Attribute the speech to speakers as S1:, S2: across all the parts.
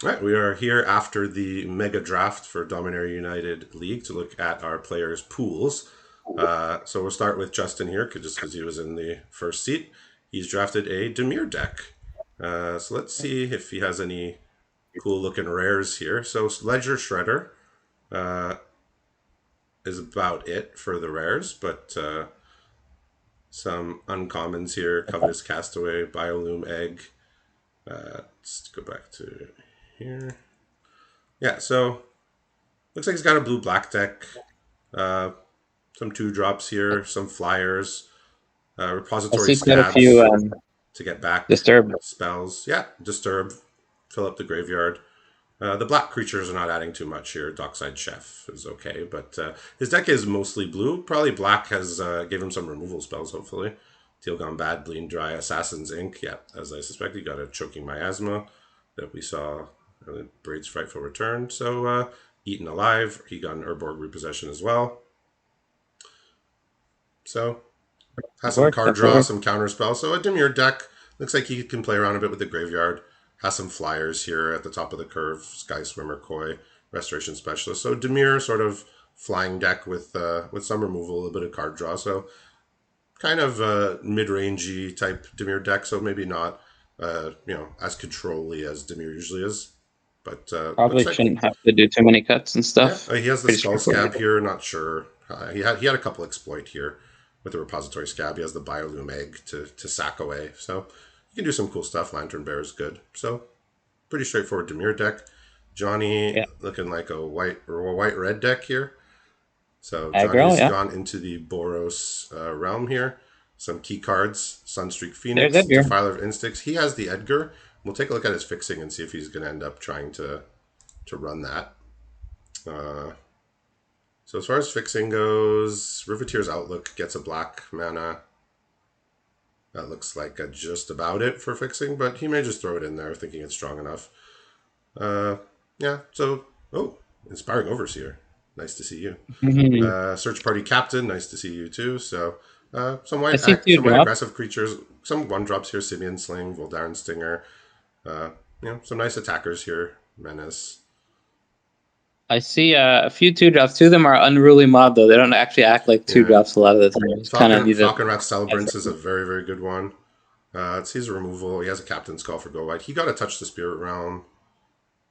S1: All right, we are here after the mega draft for Dominaria United League to look at our players' pools. So we'll start with Justin here, just because he was in the first seat. He's drafted a Demir deck. So let's see if he has any cool looking rares here. So Ledger Shredder uh, is about it for the rares, but some uncommons here: Covetous Castaway, Biolume Egg. Let's go back to here. Yeah, so looks like he's got a blue black deck. Uh, some two drops here, some flyers,
S2: I
S1: repository
S2: see quite a few
S1: scabs to get back
S2: disturbed.
S1: spells. Yeah, disturb, fill up the graveyard. The black creatures are not adding too much here. Dockside Chef is okay, but his deck is mostly blue. Probably black has gave him some removal spells, hopefully. Teal Gone Bad, Bleed Dry, Assassin's Ink. Yeah, as I suspected, got a Choking Miasma that we saw Braid's Frightful Return. So, Eaten Alive, he got an Urborg Repossession as well. So, has
S2: That
S1: some
S2: works.
S1: card
S2: That
S1: draw,
S2: works.
S1: some counter spell. So a Dimir deck looks like he can play around a bit with the graveyard. Has some flyers here at the top of the curve. Sky Swimmer, Koi, Restoration Specialist. So Dimir sort of flying deck with some removal, a little bit of card draw. So kind of mid-rangey type Dimir deck. So maybe not as controlly as Dimir usually is. But looks
S2: Probably
S1: like
S2: shouldn't have to do too many cuts and
S1: yeah,
S2: stuff.
S1: he has the
S2: Pretty
S1: skull scab
S2: straightforward.
S1: here. Not sure. He had a couple exploit here with the repository scab. He has the biolume egg to sack away. So you can do some cool stuff. Lantern Bear is good. So pretty straightforward Demir deck. Johnny
S2: Yeah.
S1: looking like a white red deck here. So
S2: Aggro,
S1: Johnny's
S2: yeah.
S1: gone into the Boros realm here. Some key cards: Sunstreak
S2: There's
S1: Phoenix,
S2: Edgar.
S1: Defiler of Instincts. He has the Edgar. We'll take a look at his fixing and see if he's going to end up trying to run that. Uh, So as far as fixing goes, Riveteer's Outlook gets a black mana. That looks like just about it for fixing, but he may just throw it in there thinking it's strong enough. Uh, yeah, so, oh, Inspiring Overseer. Nice to see you.
S2: Mhm.
S1: Search Party Captain. Nice to see you too. So,
S2: I see two
S1: some white
S2: drops.
S1: aggressive creatures, some one drops here: Simeon Sling, Voldaren Stinger. Uh, some nice attackers here: Menace.
S2: I see a few two drops. Two of them are unruly mob though. They don't actually act like two
S1: Yeah,
S2: drops a lot of the time. You just kind of need to.
S1: Falconrath Celebrants is a very very good one. It's his removal. He has a captain's call for go white. He got to touch the spirit realm,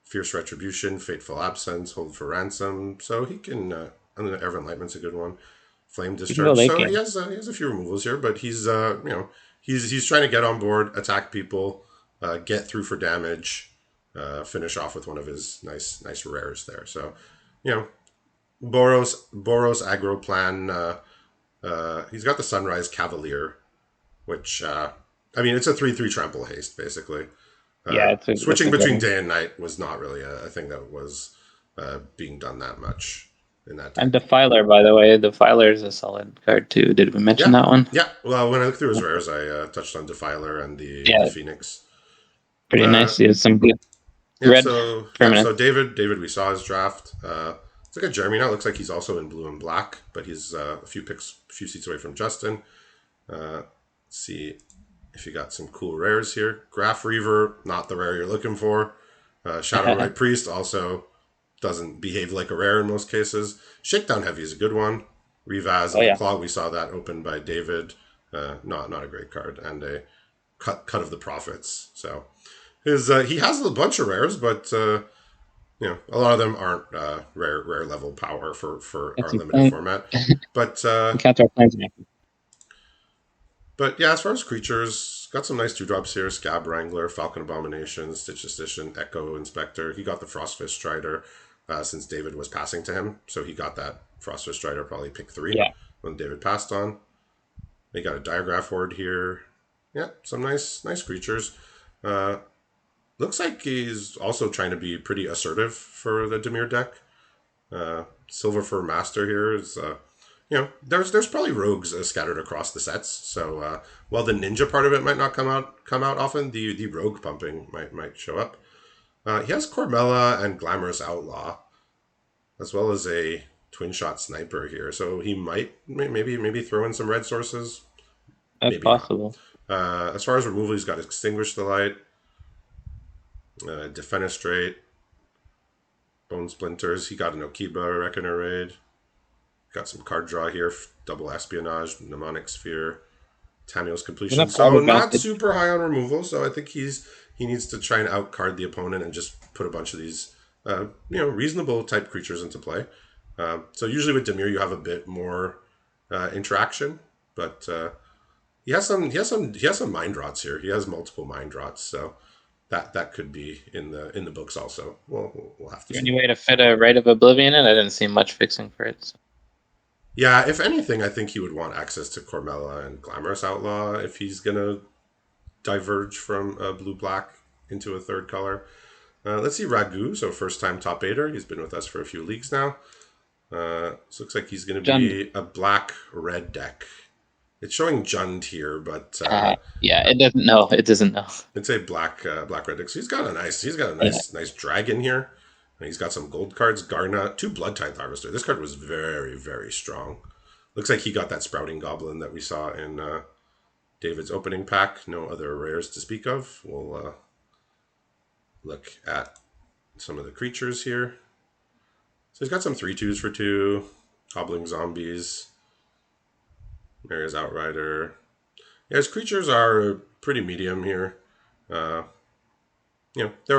S1: fierce retribution, fateful absence, hold for ransom. So he can. And then Ever Enlightenment's a good one. Flame
S2: You can go
S1: discharge.
S2: late
S1: So
S2: game.
S1: he has a few removals here, but he's trying to get on board, attack people, get through for damage, finish off with one of his nice rares there. So you know Boros aggro plan. He's got the Sunrise Cavalier, which I mean, it's a 3/3 trample haste basically.
S2: Yeah, it's
S1: Switching
S2: a good
S1: between
S2: one.
S1: day and night was not really a thing that was being done that much in that
S2: And
S1: deck.
S2: Defiler, by the way, Defiler is a solid card too. Did we mention
S1: Yeah,
S2: that one?
S1: yeah. Well, when I looked through his rares, I touched on Defiler and the
S2: Yeah,
S1: Phoenix.
S2: pretty
S1: Uh,
S2: nice. He has some good
S1: yeah,
S2: red
S1: so yeah,
S2: permanent.
S1: so David, we saw his draft. It's like a Jeremy now. It looks like he's also in blue and black, but he's a few seats away from Justin. Let's see if you got some cool rares here. Graph Reaver, not the rare you're looking for. Shadow Right Priest also doesn't behave like a rare in most cases. Shakedown Heavy is a good one. Revaz
S2: Oh
S1: of the
S2: yeah,
S1: Claw, we saw that opened by David. Not a great card, and a cut of the Prophets. So his he has a bunch of rares, but a lot of them aren't rare level power for
S2: it's
S1: our
S2: a
S1: limited
S2: plan.
S1: format. But
S2: Counter plans.
S1: But yeah, as far as creatures, got some nice two drops here: Scab Wrangler, Falcon Abomination, Stitch Decision, Echo Inspector. He got the Frostfist Strider since David was passing to him, so he got that Frostfist Strider probably pick three
S2: Yeah,
S1: when David passed on. They got a Diagraph Horde here. Yeah, some nice creatures. Uh, Looks like he's also trying to be pretty assertive for the Demir deck. Silver Fur Master here is there's probably rogues scattered across the sets. So while the ninja part of it might not come out often, the rogue pumping might show up. He has Cormella and Glamorous Outlaw, as well as a twin shot sniper here. So he might maybe throw in some red sources,
S2: that's
S1: maybe not.
S2: possible.
S1: As far as removal, he's got Extinguish the Light. Defenestrate, Bone Splinters. He got an Okiba Reckoner Raid. Got some card draw here. Double Espionage, Mnemonic Sphere, Tamiyo's Completion.
S2: Enough
S1: So
S2: card
S1: not
S2: advantage.
S1: super high on removal. So I think he needs to try and outcard the opponent and just put a bunch of these reasonable type creatures into play. So usually with Dimir you have a bit more interaction, but he has some mind rots here. He has multiple mind rots, so that could be in the books also. We'll have to
S2: Is there
S1: see.
S2: any way to fit a Rite of Oblivion in? I didn't see much fixing for it. So.
S1: Yeah, if anything, I think he would want access to Cormella and Glamorous Outlaw if he's gonna diverge from blue black into a third color. Let's see Ragu, so first time top eighter. He's been with us for a few leagues now. So looks like he's going to
S2: Jund.
S1: be a black red deck. It's showing Jund here, but
S2: Yeah, it doesn't know. It doesn't know.
S1: it's a black red deck. So he's got a
S2: Yeah.
S1: nice dragon here. And he's got some gold cards. Garna, 2 Blood Tithe Harvester. This card was very, very strong. Looks like he got that Sprouting Goblin that we saw in David's opening pack. No other rares to speak of. We'll look at some of the creatures here. So he's got some 3/2s for 2. Hobbling Zombies. Maria's Outrider. Yeah, his creatures are pretty medium here. They're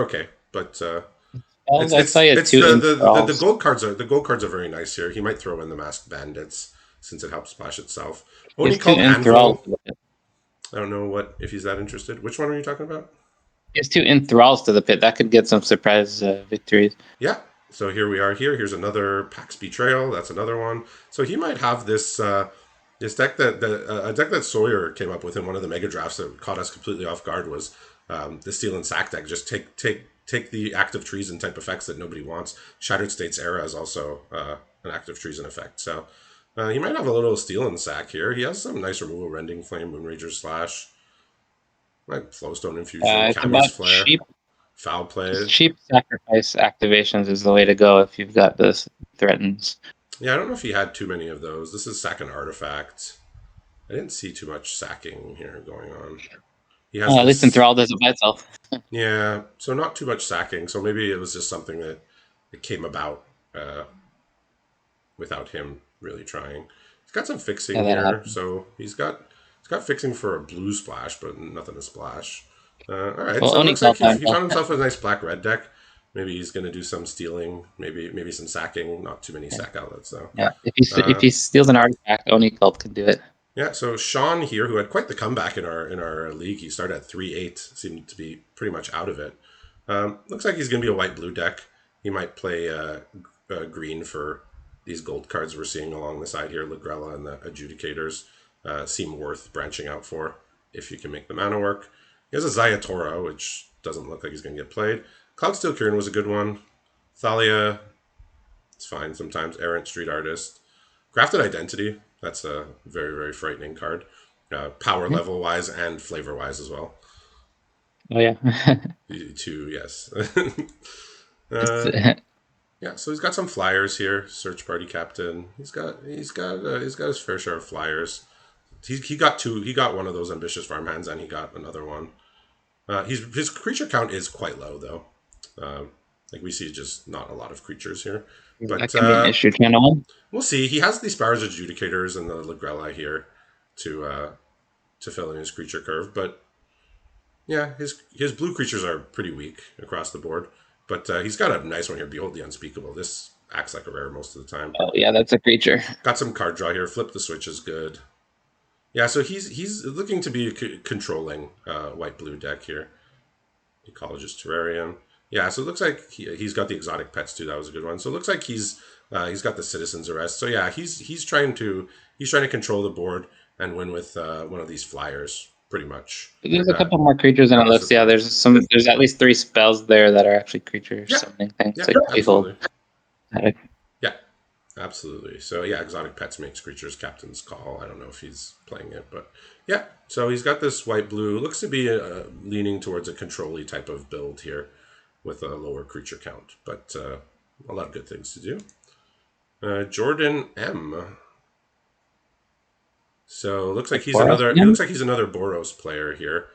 S1: okay, but
S2: I saw you had
S1: it's
S2: two
S1: the
S2: enthralls.
S1: gold cards are very nice here. He might throw in the Masked Bandits since it helps splash itself.
S2: He
S1: Only
S2: has two
S1: called
S2: enthralls.
S1: Anvil. I don't know if he's that interested. Which one are you talking about?
S2: He has two enthralls to the pit. That could get some surprise victories.
S1: Yeah. So here we are. Here's another Pax Betrayal. That's another one. So he might have this this deck a deck that Sawyer came up with in one of the mega drafts that caught us completely off guard was the Steel and Sack deck. Just take the active treason type effects that nobody wants. Shattered States Era is also an active treason effect. So he might have a little Steel and Sack here. He has some nice removal: Rending Flame, Moonrager Slash, like Flowstone Infusion,
S2: It's
S1: Cammer's
S2: about
S1: Flare, Foul Play.
S2: cheap sacrifice activations is the way to go if you've got this threatens.
S1: Yeah, I don't know if he had too many of those. This is sack an artifact. I didn't see too much sacking here going on. He has
S2: At least
S1: this.
S2: enthrall does it by itself.
S1: Yeah, so not too much sacking. So maybe it was just something that came about without him really trying. He's got some
S2: Yeah,
S1: fixing
S2: that
S1: here.
S2: happens.
S1: So he's got fixing for a blue splash, but nothing to splash. All right,
S2: Well,
S1: so it
S2: only
S1: looks like
S2: call time.
S1: he found himself a nice black red deck. Maybe he's going to do some stealing, maybe some sacking. Not too many sack outlets though.
S2: Yeah, if he steals an artifact, only cult can do it.
S1: Yeah, so Sean here, who had quite the comeback in our league, he started at 3-8, seemed to be pretty much out of it. Looks like he's going to be a white blue deck. He might play green for these gold cards we're seeing along the side here. Lagrella and the Adjudicators seem worth branching out for if you can make the mana work. He has a Zayatora, which doesn't look like he's going to get played. Cloudsteel Kieran was a good one. Thalia, it's fine sometimes. Errant Street Artist. Grafted Identity, that's a very, very frightening card. Power level wise and flavor wise as well.
S2: Oh yeah.
S1: Two, yes.
S2: It's,
S1: Yeah, so he's got some flyers here. Search Party Captain. He's got his fair share of flyers. He got two. He got one of those ambitious farmhands, and he got another one. His creature count is quite low though. Like we see, just not a lot of creatures here.
S2: that
S1: But
S2: can be an issue. Channel 1.
S1: we'll see. He has the Sparrow's Adjudicators and the Lagrella here to fill in his creature curve. But yeah, his blue creatures are pretty weak across the board. But he's got a nice one here. Behold the Unspeakable. This acts like a rare most of the time.
S2: Oh yeah, that's a creature.
S1: Got some card draw here. Flip the Switch is good. Yeah, so he's looking to be controlling white blue deck here. Ecologist Terrarium. Yeah, so it looks like he's got the exotic pets too. That was a good one. So it looks like he's got the Citizen's Arrest. So yeah, he's trying to control the board and win with one of these flyers, pretty much.
S2: There's a couple more creatures in the list. Yeah, there's at least 3 spells there that are actually creature
S1: Yeah.
S2: summoning things.
S1: Yeah,
S2: Like Behold.
S1: absolutely. Yeah, absolutely. So yeah, exotic pets makes creatures captain's call. I don't know if he's playing it, but yeah. So he's got this white blue. Looks to be leaning towards a control-y type of build here, with a lower creature count, but a lot of good things to do. Jordan M. So looks like he's another. It looks like he's another Boros player here.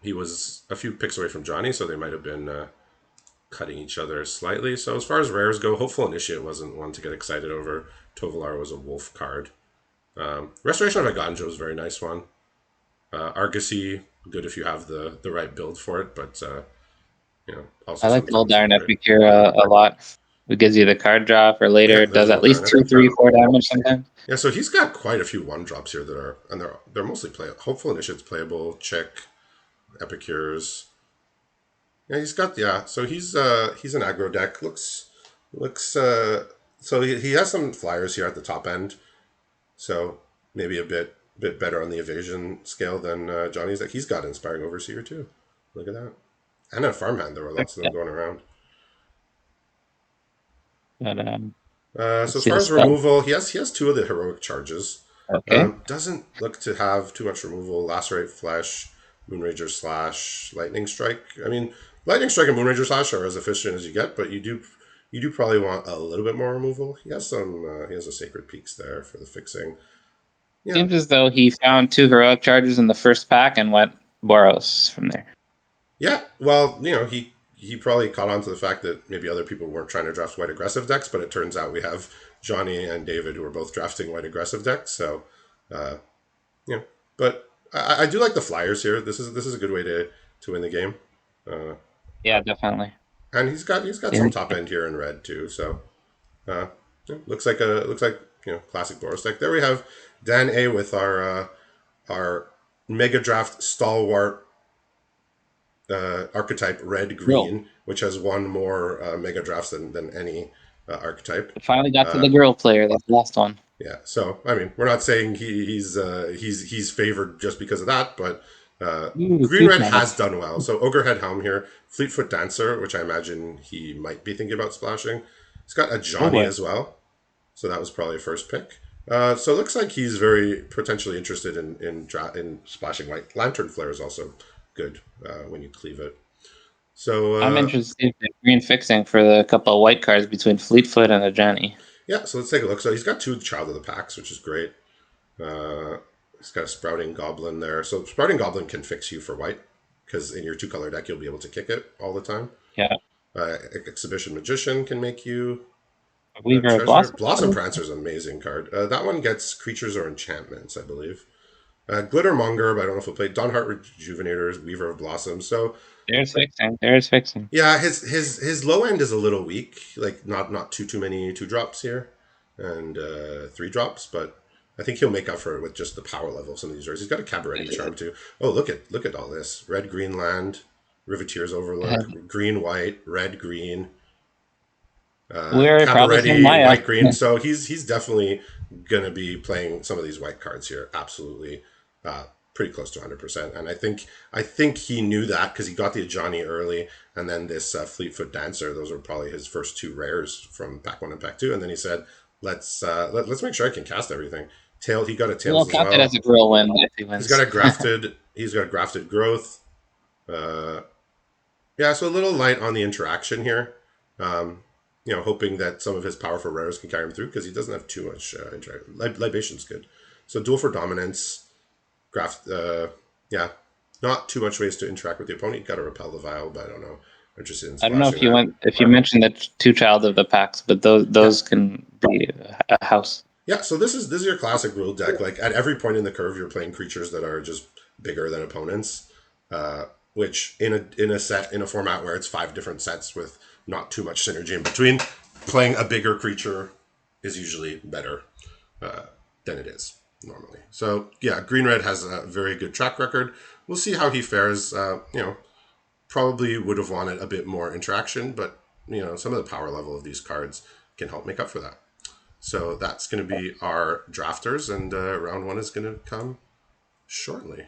S1: he was a few picks away from Johnny, so they might have been cutting each other slightly. So as far as rares go, Hopeful Initiate wasn't one to get excited over. Tovolar was a wolf card. Restoration of Aganjo is a very nice one. Argosy, good if you have the right build for it, but also
S2: I like the old
S1: sometimes
S2: Iron
S1: not great.
S2: Epicure a lot. It gives you the card drop, or
S1: Yeah,
S2: later it
S1: there's
S2: does
S1: an
S2: at
S1: old Iron
S2: least 2,
S1: Epic.
S2: 3, 4 damage sometimes.
S1: Yeah, so he's got quite a few one drops here that are, and they're mostly playable. Hopeful Initiate's playable. Check Epicures. Yeah, he's got So he's an aggro deck. Looks so he has some flyers here at the top end. So maybe a bit better on the evasion scale than Johnny's deck. He's got Inspiring Overseer too. Look at that. And a Farmhand. There were lots of them going around.
S2: But
S1: So
S2: let's
S1: as
S2: see
S1: far
S2: the
S1: as
S2: spell.
S1: removal, he has two of the heroic charges.
S2: Okay.
S1: Doesn't look to have too much removal. Lacerate Flesh, Moonrager Slash, Lightning Strike. I mean, Lightning Strike and Moonrager Slash are as efficient as you get, but you do probably want a little bit more removal. He has some. He has a Sacred Peaks there for the fixing. Yeah,
S2: Seems as though he found 2 heroic charges in the first pack and went Boros from there.
S1: yeah. Well, he probably caught on to the fact that maybe other people weren't trying to draft white aggressive decks, but it turns out we have Johnny and David who are both drafting white aggressive decks. So, uh, yeah. But I do like the flyers here. This is a good way to win the game. Uh,
S2: Yeah, definitely.
S1: and he's got
S2: Yeah.
S1: some top end here in red too. So looks like classic Boros deck. There we have Dan A with our mega draft stalwart archetype red green, which has won more mega drafts than any archetype.
S2: Finally got to the girl player. That's the last one.
S1: Yeah, so I mean, we're not saying he's favored just because of that, but
S2: Ooh,
S1: Green
S2: two
S1: Red
S2: mana.
S1: has done well. So Ogrehead Helm here, Fleetfoot Dancer, which I imagine he might be thinking about splashing. He's got a
S2: Oh
S1: Johnny
S2: boy.
S1: as well, so that was probably a first pick. So it looks like he's very potentially interested in splashing white. Lantern Flare is also good when you cleave it. So
S2: I'm interested in green fixing for the couple of white cards between Fleetfoot and a Johnny.
S1: yeah, so let's take a look. So he's got two Child of the Packs, which is great. Uh, he's got a Sprouting Goblin there. So Sprouting Goblin can fix you for white, because in your 2-color deck you'll be able to kick it all the time.
S2: Yeah.
S1: Exhibition Magician can make you
S2: Weaver of
S1: treasure.
S2: Blossom.
S1: Blossom Prancer is an amazing card. That one gets creatures or enchantments, I believe. Glittermonger, but I don't know if we'll play. Dawnheart Rejuvenator, Weaver of Blossom. So
S2: There's fixing. There's fixing.
S1: yeah, his low end is a little weak. Like not too many 2-drops here, and 3-drops, but I think he'll make up for it with just the power level of some of these rares. He's got a Cabaretti Charm too. Oh, look at all this: red green land, Riveteer's Overlook, green white, red green,
S2: We're probably some
S1: Cabaretti
S2: Maya.
S1: white green. So he's definitely gonna be playing some of these white cards here. Absolutely, pretty close to 100%. And I think he knew that because he got the Ajani early, and then this Fleetfoot Dancer. Those were probably his first 2 rares from Pack 1 and Pack 2. And then he said, let's make sure I can cast everything. He got a
S2: We'll
S1: Tails as
S2: count it as
S1: well.
S2: a whirlwind if he
S1: He's
S2: wins.
S1: got a grafted growth. Uh, yeah, so a little light on the interaction here. Um, hoping that some of his powerful rares can carry him through because he doesn't have too much interaction. Libation's good. So duel for dominance, graft. Yeah, not too much ways to interact with the opponent. You got to repel the vial, but I don't know. I'm interested in
S2: I don't know
S1: splashing
S2: if you
S1: that.
S2: mentioned the 2 Child of the Packs, but those can be a house.
S1: Yeah, so this is your classic rule deck. Like at every point in the curve, you're playing creatures that are just bigger than opponents. Which in a format where it's 5 different sets with not too much synergy in between, playing a bigger creature is usually better than it is normally. So yeah, Green Red has a very good track record. We'll see how he fares. Probably would have wanted a bit more interaction, but some of the power level of these cards can help make up for that. So that's going to be our drafters, and round 1 is going to come shortly.